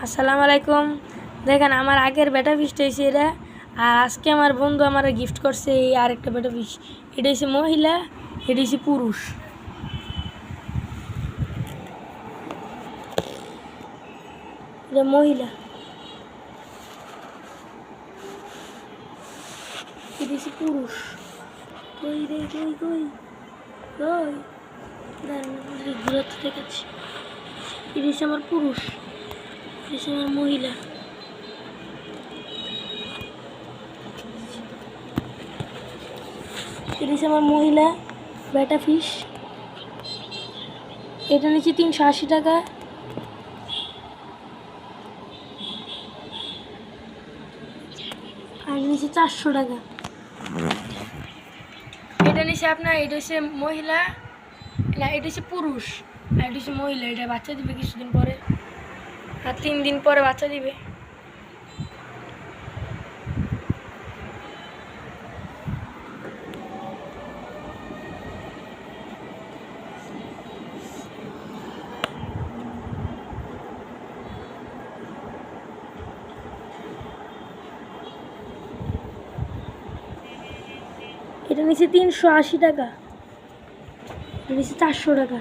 আসসালামু আলাইকুম। দেখেন আমার আগের বেটা ফিসটা হয়েছে এটা, আর আজকে আমার বন্ধু আমার গিফট করছে এই আরেকটা বেটা ফিস। এটা হচ্ছে মহিলা, এটা হচ্ছে পুরুষ। এটা মহিলা, এটা হচ্ছে পুরুষ। কই রে, কই কই কই, দাঁড়ান দূরত্ব দেখাচ্ছি। এটা হচ্ছে আমার পুরুষ, এটা হচ্ছে আমার মহিলা। এটা হচ্ছে আমার মহিলা বেটা ফিশ। এটা নিচ্ছে 380 টাকা। আর নিচ্ছে 400 টাকা। এটা নিচ্ছে আপনার, এটা হচ্ছে মহিলা, না এটা হচ্ছে পুরুষ, আর এটা হচ্ছে মহিলা। এটা বাচ্চা দিবে কিছুদিন পরে, আর 3 দিন পরে বাচ্চা দিবে। এটা নিচ্ছে 380 টাকা, এটা নিচ্ছে 400 টাকা।